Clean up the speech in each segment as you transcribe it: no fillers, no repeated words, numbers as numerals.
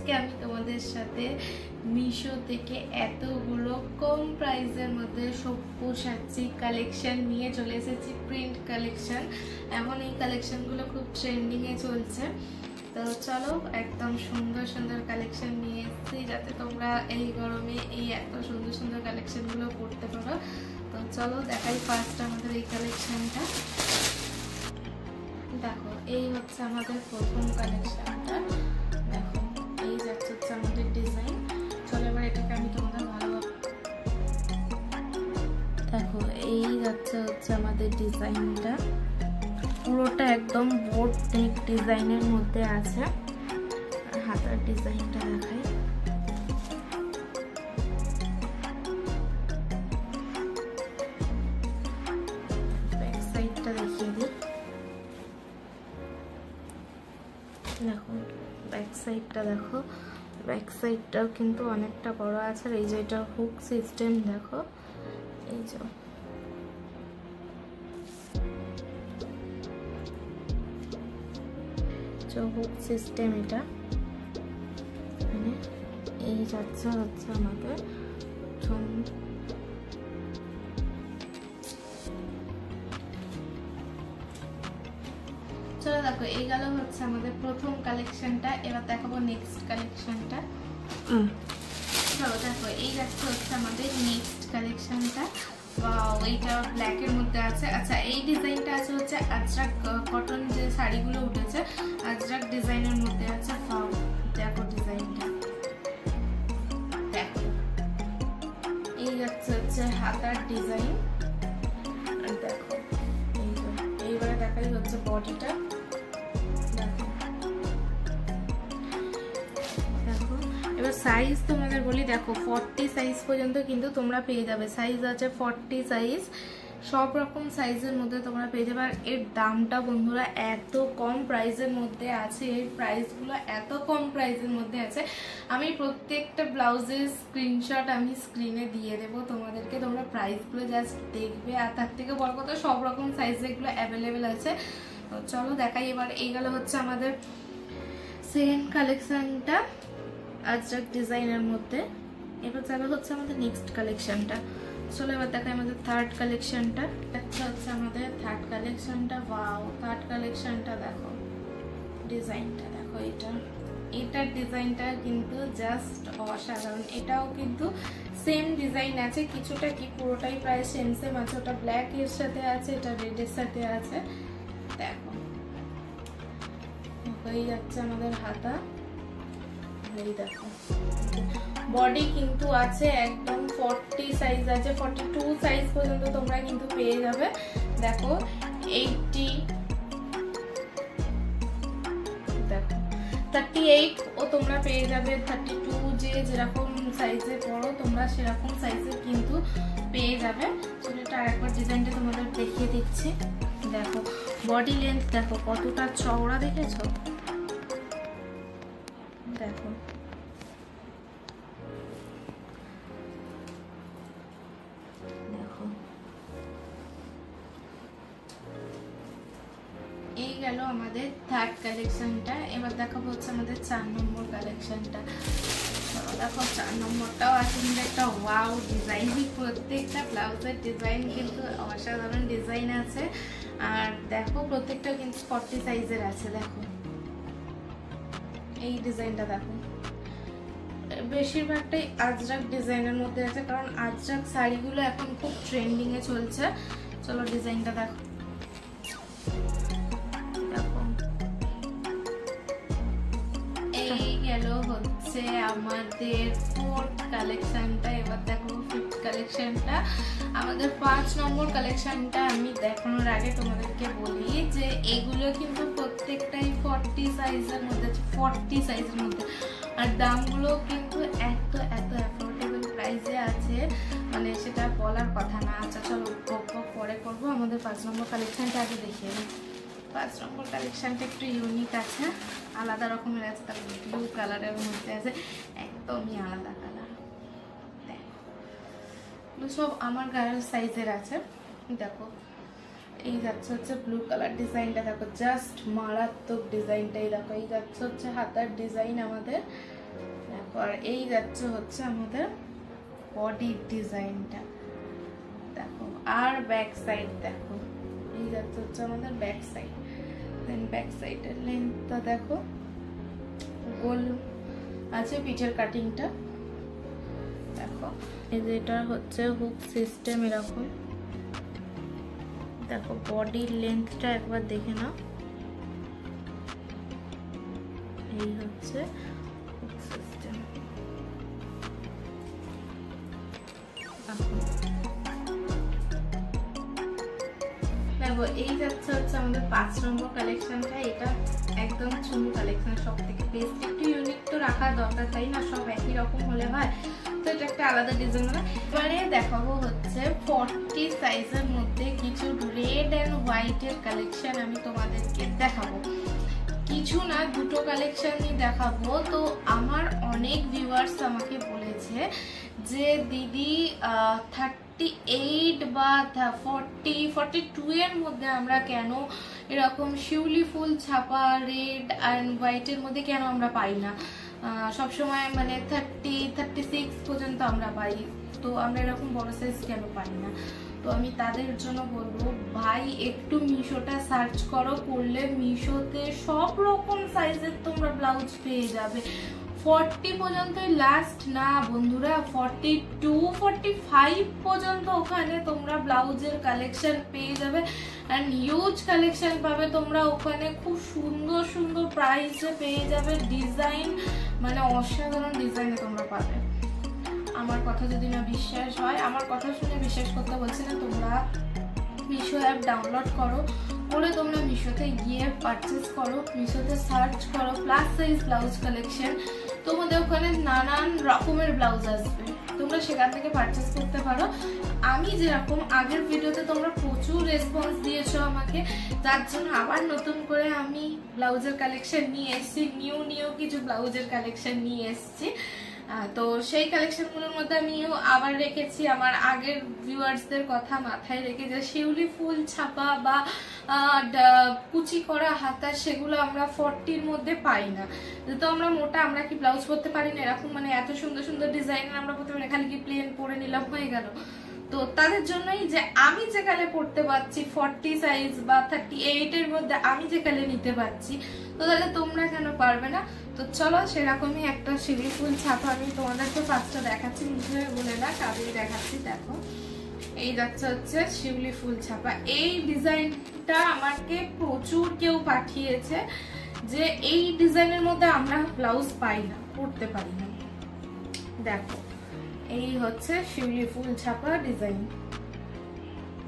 আজকে আমি তোমাদের সাথে মিশো থেকে এতগুলো কম প্রাইসের মধ্যে সব্যসাচী কালেকশন নিয়ে চলে এসেছি। প্রিন্ট কালেকশন, এখন এই কালেকশনগুলো খুব ট্রেন্ডিংয়ে চলছে। তো চলো একদম সুন্দর সুন্দর কালেকশন নিয়ে এসেছি, যাতে তোমরা এই গরমে এই এত সুন্দর সুন্দর কালেকশনগুলো পরতে পারো। তো চলো দেখাই ফার্স্ট আমাদের এই কালেকশনটা। দেখো এই হচ্ছে আমাদের প্রথম কালেকশনটা। দেখো এই যাচ্ছে হচ্ছে আমাদের ডিজাইন। চলো এবার এটাকে আমি তোমাদের ভালোভাবে দেখো, এই যাচ্ছে হচ্ছে আমাদের ডিজাইনটা। পুরোটা একদম বোট নেক ডিজাইনের মধ্যে আছে। হাতার ডিজাইনটা দেখাই। ব্যাক সাইডটা দেখিয়ে দিই। দেখো ব্যাক সাইডটা দেখো, ব্যাক সাইডটাও কিন্তু অনেকটা বড় আছে। আর এই যে এটা হুক সিস্টেম, দেখো এই যে হুক সিস্টেম, এটা মানে এই যাচ্ছে হচ্ছে আমাদের চলো দেখো এই গেল হচ্ছে আমাদের প্রথম কালেকশনটা। এবার দেখাবো নেক্সট কালেকশনটা। চলো দেখো এই যাচ্ছে হচ্ছে আমাদের নেক্সট কালেকশনটা। ওয়াও, এইটা ব্ল্যাক এর মধ্যে আছে। আচ্ছা এই ডিজাইনটা আছে হচ্ছে আজরাক কটন, যে শাড়িগুলো উঠেছে আজরাক ডিজাইনের মধ্যে আছে। ওয়াও দেখো ডিজাইনটা, দেখো এই যাচ্ছে হচ্ছে হাতার ডিজাইন। আর দেখো এইবারে দেখাই হচ্ছে বডিটা। দেখো এবার সাইজ তোমাদের বলি, দেখো 40 সাইজ পর্যন্ত কিন্তু তোমরা পেয়ে যাবে। সাইজ আছে 40 সাইজ, সব রকম সাইজের মধ্যে তোমরা পেয়ে যাবে। আর এর দামটা বন্ধুরা এত কম প্রাইসের মধ্যে আছে, এর প্রাইসগুলো এত কম প্রাইসের মধ্যে আছে। আমি প্রত্যেকটা ব্লাউজের স্ক্রিনশট আমি স্ক্রিনে দিয়ে দেবো তোমাদেরকে, তোমরা প্রাইসগুলো জাস্ট দেখবে। আর তার থেকে বড় কথা সব রকম সাইজেরগুলো অ্যাভেলেবেল আছে। তো চলো দেখাই। এবার এই গেল হচ্ছে আমাদের সেকেন্ড কালেকশনটা আজরাক ডিজাইনের মধ্যে। এবার যাবে হচ্ছে আমাদের নেক্সট কালেকশনটা। চলো এবার দেখাই আমাদের থার্ড কালেকশনটা। একটা হচ্ছে আমাদের থার্ড কালেকশনটা। ওয়াও, থার্ড কালেকশনটা দেখো, ডিজাইনটা দেখো। এটার ডিজাইনটা কিন্তু জাস্ট অসাধারণ। এটাও কিন্তু সেম ডিজাইন আছে, কিছুটা কি পুরোটাই প্রায় সেম সেম আছে। ওটা ব্ল্যাক এর সাথে আছে, এটা রেড এর সাথে আছে। দেখো হয়ে যাচ্ছে আমাদের হাতা। এই দেখো বডি কিন্তু আছে একদম 40 সাইজ আছে, 42 সাইজ পর্যন্ত তোমরা কিন্তু পেয়ে যাবে। দেখো 80, দেখো 38 ও তোমরা পেয়ে যাবে। 32 যে যেরকম সাইজে পড়ো তোমরা সেরকম সাইজে কিন্তু পেয়ে যাবে। সেটা আরেকবার ডিজাইনটা তোমাদের দেখিয়ে দিচ্ছি। দেখো বডি লেন্থ দেখো কতটা চওড়া, দেখেছো? দেখো এই গেল আমাদের থার্ড কালেকশনটা। এবার দেখাবো হচ্ছে আমাদের 4 নম্বর কালেকশনটা। দেখো 4 নম্বরটাও আছে কিন্তু একটা ওয়াও ডিজাইন। প্রত্যেকটা ব্লাউজের ডিজাইন কিন্তু অসাধারণ ডিজাইন আছে। আর দেখো প্রত্যেকটা কিন্তু 40 সাইজের আছে। দেখো এই ডিজাইনটা দেখো, বেশিরভাগটাই আজরাক ডিজাইনের মধ্যে আছে, কারণ আজরাক শাড়িগুলো এখন খুব ট্রেন্ডিং এ চলছে। চলো ডিজাইনটা দেখো। এই গেল হচ্ছে আমাদের ফোর্থ কালেকশনটা। এবার দেখো ফিফথ কালেকশনটা। আমাদের 5 নম্বর কালেকশনটা আমি দেখানোর আগে তোমাদেরকে বলি যে এগুলো কিন্তু প্রত্যেকটাই 40 সাইজের মধ্যে আছে, 40 সাইজের মধ্যে। আর দামগুলো কিন্তু এত এত অ্যাফোর্ডেবল প্রাইসে আছে, মানে সেটা বলার কথা না। আচ্ছা চলো পরে করবো। আমাদের 5 নম্বর কালেকশনটা আগে দেখিয়ে দিই। 5 নম্বর কালেকশনটা একটু ইউনিক আছে, আলাদা রকমের আছে। তার ব্লু কালারের মধ্যে আছে, একদমই আলাদা কালার। দেখো সব আমার গায়ের সাইজের আছে। দেখো এই যাচ্ছে হচ্ছে ব্লু কালার ডিজাইনটা। দেখো জাস্ট মারাত্মক ডিজাইনটাই। দেখো এই যাচ্ছে হচ্ছে হাতার ডিজাইন আমাদের। আর এই যাচ্ছে হচ্ছে আমাদের বডির ডিজাইনটা, দেখো। আর ব্যাক সাইড দেখো, এই যাচ্ছে হচ্ছে আমাদের ব্যাক সাইড। দেন ব্যাক সাইডের লেন্থটা দেখো, গোল আছে পিঠের কাটিংটা দেখো। এই যে এটা হচ্ছে হুক সিস্টেম এরকম, দেখো বডির লেন্থটা একবার দেখে নাও। এই হচ্ছে হুক সিস্টেম। দেখো এই যাচ্ছে হচ্ছে আমাদের 5 নম্বর কালেকশনটা। এটা একদম চুমু কালেকশন, সব থেকে বেস্ট। একটু ইউনিক তো রাখার দরকার, তাই না? সব একই রকম হলে হয়, তো এটা একটা আলাদা ডিজাইন। এবারে দেখাবো হচ্ছে 40 সাইজের মধ্যে কিছু রেড অ্যান্ড হোয়াইটের কালেকশন আমি তোমাদেরকে দেখাবো। কিছু না, দুটো কালেকশনই দেখাবো। তো আমার অনেক ভিউয়ার্স আমাকে বলেছে যে দিদি 38 বা 42 এর মধ্যে আমরা কেন এরকম শিউলি ফুল ছাপা রেড অ্যান্ড হোয়াইটের মধ্যে কেন আমরা পাই না, সবসময় মানে 36 পর্যন্ত আমরা পাই, তো আমরা এরকম বড় সাইজ কেন পাই না? তো আমি তাদের জন্য বলবো, ভাই একটু মিশোটা সার্চ করো, করলে মিশোতে সব রকম সাইজের তোমরা ব্লাউজ পেয়ে যাবে। 40 পর্যন্তই লাস্ট না বন্ধুরা, 42 45 পর্যন্ত ওখানে তোমরা ব্লাউজের কালেকশন পেয়ে যাবে। অ্যান্ড হিউজ কালেকশন পাবে তোমরা ওখানে, খুব সুন্দর সুন্দর প্রাইসে পেয়ে যাবে। ডিজাইন মানে অসাধারণ ডিজাইনে তোমরা পাবে। আমার কথা যদি না বিশ্বাস হয়, আমার কথা শুনে বিশ্বাস করতে বলছি না, তোমরা মিশো অ্যাপ ডাউনলোড করো, করে তোমরা মিশোতে গিয়ে পারচেস করো, মিশোতে সার্চ করো প্লাস সাইজ ব্লাউজ কালেকশন, তোমাদের ওখানে নানান রকমের ব্লাউজ আসবে, তোমরা সেখান থেকে পারচেস করতে পারো। আমি যেরকম আগের ভিডিওতে তোমরা প্রচুর রেসপন্স দিয়েছো আমাকে, তার জন্য আবার নতুন করে আমি ব্লাউজের কালেকশন নিয়ে এসেছি, নিউ কিছু ব্লাউজের কালেকশন নিয়ে এসেছি। তো সেই কালেকশনগুলোর মধ্যে আমিও আবার রেখেছি আমার আগের ভিউয়ার্সদের কথা মাথায় রেখে, যে শিউলি ফুল ছাপা বা কুচি করা হাতা, সেগুলো আমরা 40-র মধ্যে পাই না। তো আমরা মোটা, আমরা কি ব্লাউজ পরতে পারি না এরকম, মানে এত সুন্দর সুন্দর ডিজাইনের আমরা পরতে পারি না, খালি কি প্লেন পরে নিলাম হয়ে গেল। তো তাদের জন্যই যে আমি যেখানে পড়তে পারছি 40 সাইজ বা 38 এর মধ্যে আমি যেখানে নিতে পারছি, তো তাহলে তোমরা কেন পারবে না? তো চলো সেরকমই একটা শিউলি ফুল ছাপা আমি তোমাদেরকে ফার্স্টে দেখাচ্ছি, মুখে বলে না কাজেই দেখাচ্ছি। দেখো এই যাচ্ছে হচ্ছে শিউলি ফুল ছাপা। এই ডিজাইনটা আমাকে প্রচুর কেউ পাঠিয়েছে যে এই ডিজাইনের মধ্যে আমরা ব্লাউজ পাই না, পরতে পারি না। দেখো এই হচ্ছে শিউলি ফুল ছাপা ডিজাইন,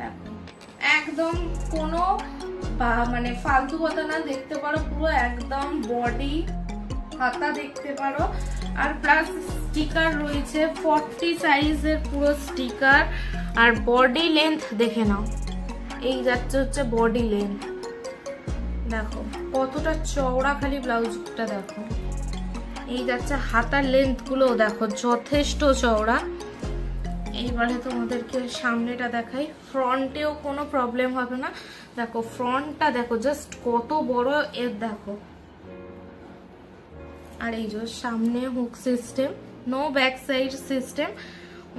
দেখো একদম কোনো মানে ফালতু কথা না, দেখতে পারো পুরো একদম বডি হাতা দেখতে পারো। আর প্লাস স্টিকার রয়েছে 40 সাইজের পুরো স্টিকার। আর বডি লেন্থ দেখে নাও, এই যাচ্ছে হচ্ছে বডি লেন্থ, দেখো কতটা চওড়া, খালি ব্লাউজটা দেখো। এই যাচ্ছে হাতার লেন্থ গুলো দেখো যথেষ্ট চওড়া। এইবারে তোমাদেরকে সামনেটা দেখাই, ফ্রন্টেও কোনো প্রবলেম হবে না। দেখো ফ্রন্টটা দেখো জাস্ট কত বড় এর, দেখো। আর এই যে সামনে hook system, no back side system,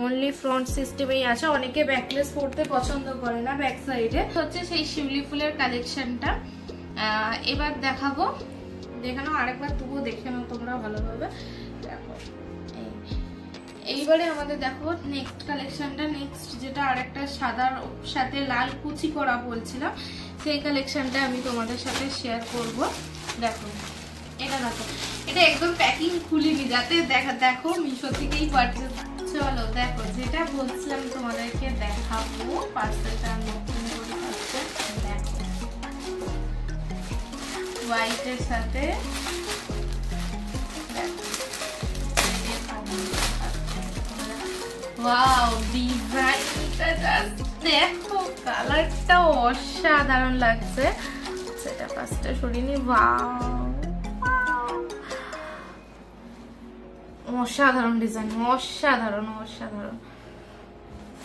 only front সিস্টেমেই আছে। অনেকে ব্যাকলেস পরতে পছন্দ করে না ব্যাক সাইডে, হচ্ছে সেই শিউলি ফুলের কালেকশনটা এবার দেখাবো। দেখে নাও আরেকবার, তবুও দেখে নাও তোমরা ভালোভাবে। দেখো এইবারে আমাদের দেখো নেক্সট কালেকশনটা, নেক্সট যেটা আরেকটা সাদার সাথে লাল কুচি করা বলছিলাম, সেই কালেকশনটা আমি তোমাদের সাথে শেয়ার করব। দেখো এটা, দেখো এটা একদম প্যাকিং খুলিনি, যাতে দেখো মিশো থেকেই পারচেজ। চলো দেখো যেটা বলছিলাম তোমাদেরকে দেখাবো, পার্সেলটা নতুন করে পার্সেল। দেখো হোয়াইটের সাথে ওয়াও, ডিজাইনটা জাস্ট দেখো, কালারটা অসাধারণ লাগছে। সেটা ফার্স্টে সরিনি, ওয়াও অসাধারণ ডিজাইন, অসাধারণ অসাধারণ।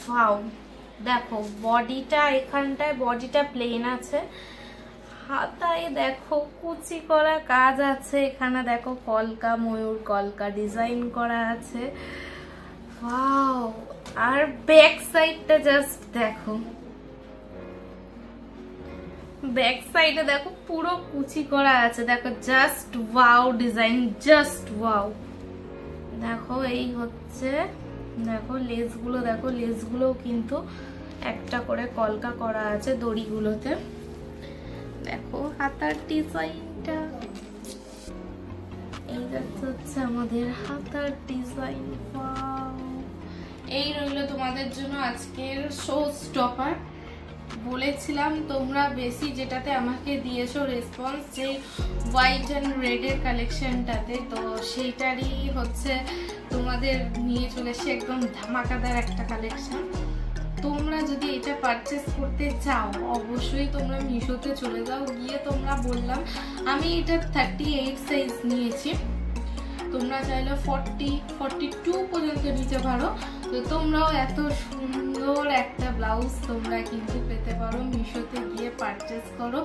ওয়াও দেখো বডিটা, এখানটায় বডিটা প্লেন আছে, হাতায় দেখো কুচি করা কাজ আছে, এখানে দেখো কলকা, ময়ূর কলকা ডিজাইন করা আছে। ওয়াও! আর ব্যাক সাইডটা জাস্ট দেখো, ব্যাক সাইডে দেখো পুরো কুচি করা আছে, দেখো just wow design, just wow. দেখো এই হচ্ছে, দেখো লেসগুলো, দেখো লেসগুলোও কিন্তু একটা করে কলকা করা আছে দড়িগুলোতে। দেখো হাতার ডিজাইনটা, এই হচ্ছে আমাদের হাতার ডিজাইন। এই রইল তোমাদের জন্য আজকের শো স্টপার। বলেছিলাম তোমরা বেশি যেটাতে আমাকে দিয়েছো রেসপন্স, যে হোয়াইট অ্যান্ড রেডের কালেকশনটাতে, তো সেইটারই হচ্ছে তোমাদের নিয়ে চলে এসে একদম ধামাকাদার একটা কালেকশন। তোমরা যদি এটা পারচেস করতে চাও অবশ্যই তোমরা মিশোতে চলে যাও, গিয়ে তোমরা বললাম আমি এটা 38 সাইজ নিয়েছি, তোমরা চাইলে 42 পর্যন্ত নিতে পারো। তো তোমরাও এত সুন্দর একটা ব্লাউজ তোমরা কিন্তু পেতে পারো মিশোতে গিয়ে পারচেস করো।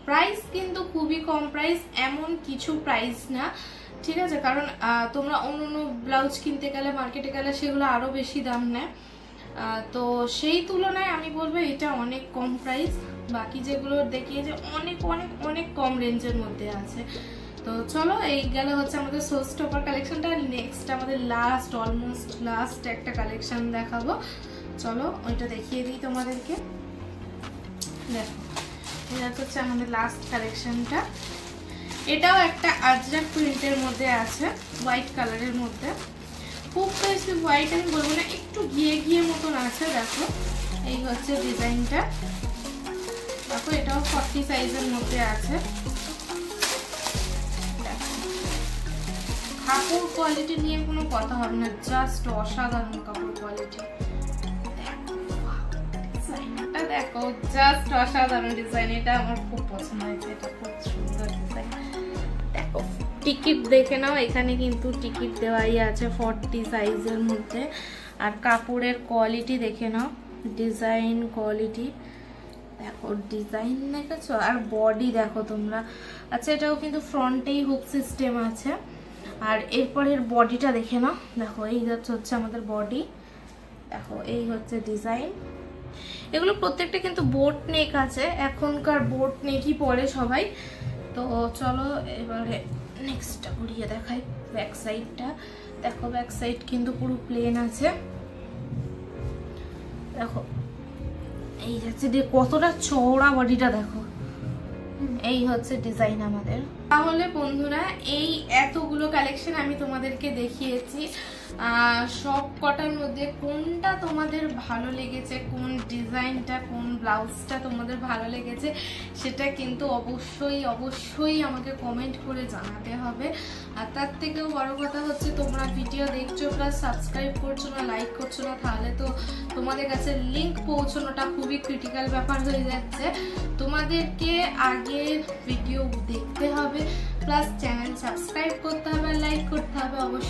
প্রাইস কিন্তু খুবই কম প্রাইস, এমন কিছু প্রাইস না, ঠিক আছে? কারণ তোমরা অন্য ব্লাউজ কিনতে গেলে, মার্কেটে গেলে সেগুলো আরো বেশি দাম নেয়, তো সেই তুলনায় আমি বলবো এটা অনেক কম প্রাইস। বাকি যেগুলো দেখিয়েছে অনেক অনেক অনেক কম রেঞ্জের মধ্যে আছে। তো চলো, এই গেল হচ্ছে আমাদের শো স্টপার কালেকশনটা। নেক্সট আমাদের লাস্ট, অলমোস্ট লাস্ট একটা কালেকশন দেখাবো, চলো ওইটা দেখিয়ে দিই তোমাদেরকে। দেখো এটা হচ্ছে আমাদের লাস্ট কালেকশনটা, এটাও একটা আজরাক প্রিন্টের মধ্যে আছে, হোয়াইট কালারের মধ্যে। খুব বেশি হোয়াইট আমি বলবো না, একটু গিয়ে গিয়ে মতন আছে। দেখো এই হচ্ছে ডিজাইনটা, দেখো এটাও 40 সাইজের মধ্যে আছে। কাপড় কোয়ালিটি নিয়ে কোনো কথা হবে না, জাস্ট অসাধারণ কাপড় কোয়ালিটি। ডিজাইনটা দেখো, জাস্ট অসাধারণ ডিজাইন, এটা আমার খুব পছন্দ হয়েছে, এটা খুব সুন্দর ডিজাইন। দেখো টিকিট দেখে নাও, এখানে কিন্তু টিকিট দেওয়াই আছে 40 সাইজের মধ্যে। আর কাপড়ের কোয়ালিটি দেখে নাও, ডিজাইন কোয়ালিটি দেখো, ডিজাইন দেখেছো? আর বডি দেখো তোমরা। আচ্ছা এটাও কিন্তু ফ্রন্টেই হুক সিস্টেম আছে। আর এরপরের বডিটা দেখে নাও, দেখো এই হচ্ছে আমাদের বডি, দেখো এই হচ্ছে ডিজাইন। এগুলো প্রত্যেকটা কিন্তু বোট নেক আছে, এখনকার বোট নেকই পরে সবাই। তো চলো এবারে নেক্সটটা ঘুরিয়ে দেখাই, ব্যাক সাইডটা। দেখো ব্যাক সাইড কিন্তু পুরো প্লেন আছে, দেখো এই যাচ্ছে কতটা চওড়া বডিটা, দেখো এই হচ্ছে ডিজাইন আমাদের। তাহলে বন্ধুরা এই এতগুলো কালেকশন আমি তোমাদেরকে দেখিয়েছি, সব কটার মধ্যে কোনটা তোমাদের ভালো লেগেছে, কোন ডিজাইনটা, কোন ব্লাউজটা তোমাদের ভালো লেগেছে সেটা কিন্তু অবশ্যই অবশ্যই আমাকে কমেন্ট করে জানাতে হবে। আর তার থেকেও বড় কথা হচ্ছে তোমরা ভিডিও দেখছো প্লাস সাবস্ক্রাইব করছো না, লাইক করছো না, তাহলে তো তোমাদের কাছে লিঙ্ক পৌঁছানোটা খুবই ক্রিটিক্যাল ব্যাপার হয়ে যাচ্ছে। তোমাদেরকে আগে ভিডিও দেখতে হবে, প্লাস চ্যানেল সাবস্ক্রাইব করতে হবে, লাইক করতে হবে অবশ্যই।